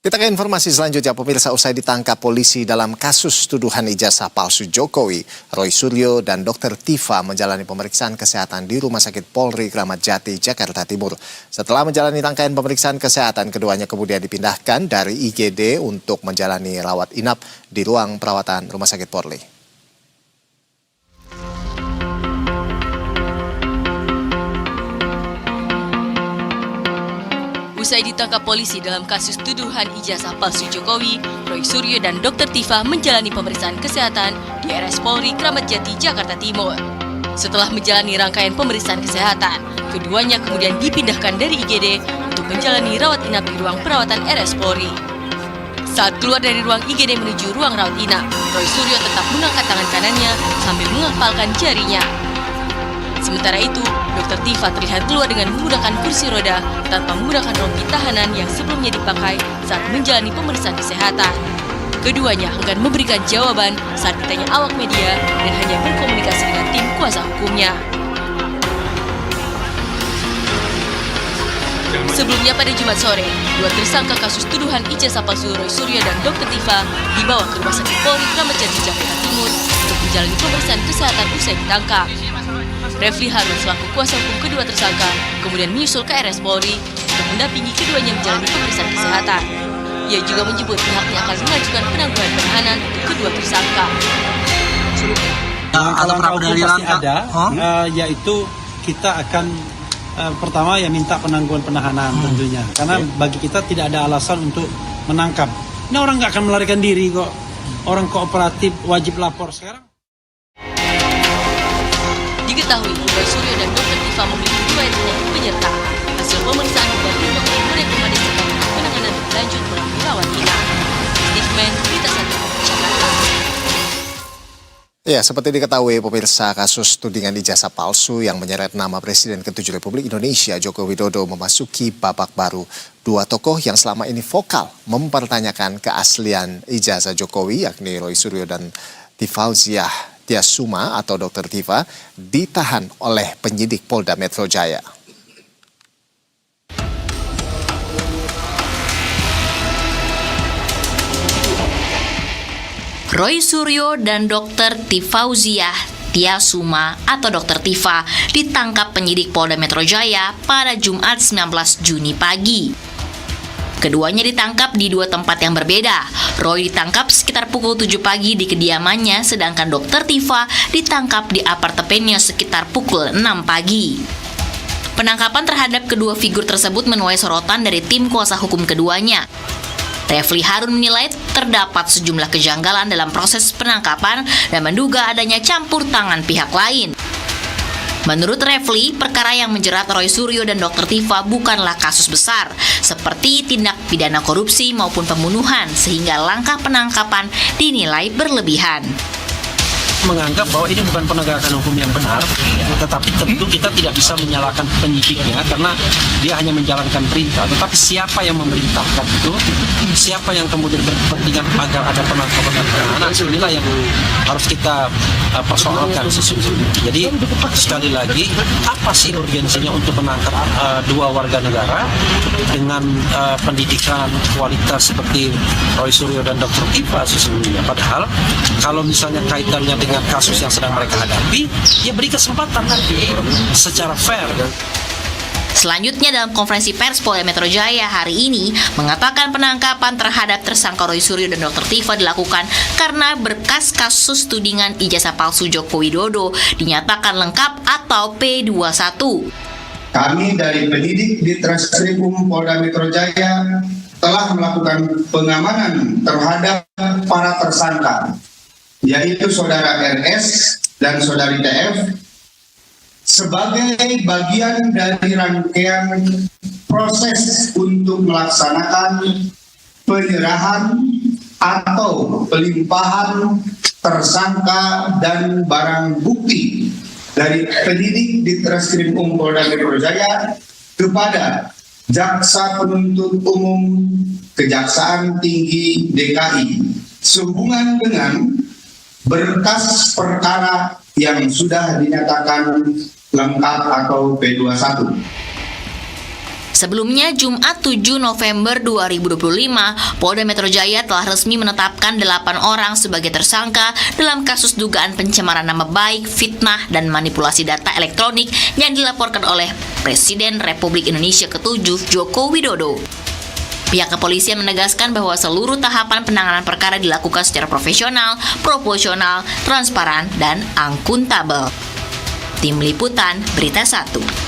Kita ke informasi selanjutnya, pemirsa. Usai ditangkap polisi dalam kasus tuduhan ijazah palsu Jokowi, Roy Suryo dan Dr. Tifa menjalani pemeriksaan kesehatan di Rumah Sakit Polri Kramat Jati, Jakarta Timur. Setelah menjalani rangkaian pemeriksaan kesehatan, keduanya kemudian dipindahkan dari IGD untuk menjalani rawat inap di ruang perawatan Rumah Sakit Polri. Usai ditangkap polisi dalam kasus tuduhan ijazah palsu Jokowi, Roy Suryo dan Dr. Tifa menjalani pemeriksaan kesehatan di RS Polri Kramat Jati, Jakarta Timur. Setelah menjalani rangkaian pemeriksaan kesehatan, keduanya kemudian dipindahkan dari IGD untuk menjalani rawat inap di ruang perawatan RS Polri. Saat keluar dari ruang IGD menuju ruang rawat inap, Roy Suryo tetap mengangkat tangan kanannya sambil mengepalkan jarinya. Sementara itu, Dr. Tifa terlihat keluar dengan menggunakan kursi roda tanpa menggunakan rompi tahanan yang sebelumnya dipakai saat menjalani pemeriksaan kesehatan. Keduanya enggan memberikan jawaban saat ditanya awak media dan hanya berkomunikasi dengan tim kuasa hukumnya. Sebelumnya pada Jumat sore, dua tersangka kasus tuduhan ijazah palsu Roy Suryo dan Dr. Tifa dibawa ke Rumah Sakit Polri Kramat Jati, Jakarta Timur untuk menjalani pemeriksaan kesehatan usai ditangkap. Refli Harun selaku kuasa hukum kedua tersangka kemudian menyusul ke RS Polri untuk mendampingi keduanya menjalani pemeriksaan kesehatan. Ia juga menyebut pihaknya akan mengajukan penangguhan penahanan untuk kedua tersangka. Langkah hukum pasti ada, yaitu kita akan pertama ya minta penangguhan penahanan tentunya, karena bagi kita tidak ada alasan untuk menangkap. Ini orang nggak akan melarikan diri kok, orang kooperatif wajib lapor sekarang. Diketahui, Roy Suryo dan Dr. Tifa memiliki riwayat penyakit penyerta. Hasil pemeriksaan dari dokter merekomendasikan penanganan berlanjut melalui rawat inap. Steve Berita 1, Jakarta. Ya, seperti diketahui pemirsa, kasus tudingan ijazah palsu yang menyeret nama Presiden ke-7 Republik Indonesia Joko Widodo memasuki babak baru. Dua tokoh yang selama ini vokal mempertanyakan keaslian ijazah Jokowi, yakni Roy Suryo dan Tifauziah Tiasuma atau Dr. Tifa, ditahan oleh penyidik Polda Metro Jaya. Roy Suryo dan Dr. Tifauziah Tiasuma atau Dr. Tifa ditangkap penyidik Polda Metro Jaya pada Jumat 19 Juni pagi. Keduanya ditangkap di dua tempat yang berbeda. Roy ditangkap sekitar pukul 7 pagi di kediamannya, sedangkan Dr. Tifa ditangkap di apartemennya sekitar pukul 6 pagi. Penangkapan terhadap kedua figur tersebut menuai sorotan dari tim kuasa hukum keduanya. Refli Harun menilai terdapat sejumlah kejanggalan dalam proses penangkapan dan menduga adanya campur tangan pihak lain. Menurut Refli, perkara yang menjerat Roy Suryo dan Dr. Tifa bukanlah kasus besar, seperti tindak pidana korupsi maupun pembunuhan, sehingga langkah penangkapan dinilai berlebihan. Menganggap bahwa ini bukan penegakan hukum yang benar, tetapi tentu kita tidak bisa menyalahkan penyidiknya karena dia hanya menjalankan perintah. Tetapi siapa yang memerintahkan itu, siapa yang kemudian berkepentingan agar ada penangkapan dan penahanan, inilah yang harus kita persoalkan sesungguhnya. Jadi sekali lagi, apa sih urgensinya untuk menangkap dua warga negara dengan pendidikan kualitas seperti Roy Suryo dan Dr. Tifa sesungguhnya? Padahal kalau misalnya kaitannya dengan kasus yang sedang mereka hadapi, ya beri kesempatan secara fair. Selanjutnya, dalam konferensi pers Polda Metro Jaya hari ini mengatakan penangkapan terhadap tersangka Roy Suryo dan Dr. Tifa dilakukan karena berkas kasus tudingan ijazah palsu Joko Widodo dinyatakan lengkap atau P21. Kami dari penyidik di Treskrimum Polda Metro Jaya telah melakukan pengamanan terhadap para tersangka, yaitu Saudara RS dan Saudari TF, sebagai bagian dari rangkaian proses untuk melaksanakan penyerahan atau pelimpahan tersangka dan barang bukti dari penyidik di Treskrimum Polda Metro Jaya kepada Jaksa Penuntut Umum Kejaksaan Tinggi DKI sehubungan dengan berkas perkara yang sudah dinyatakan lengkap atau P21. Sebelumnya, Jumat 7 November 2025, Polda Metro Jaya telah resmi menetapkan 8 orang sebagai tersangka dalam kasus dugaan pencemaran nama baik, fitnah, dan manipulasi data elektronik yang dilaporkan oleh Presiden Republik Indonesia ke-7 Joko Widodo. Pihak kepolisian menegaskan bahwa seluruh tahapan penanganan perkara dilakukan secara profesional, proporsional, transparan, dan akuntabel. Tim Liputan Berita 1.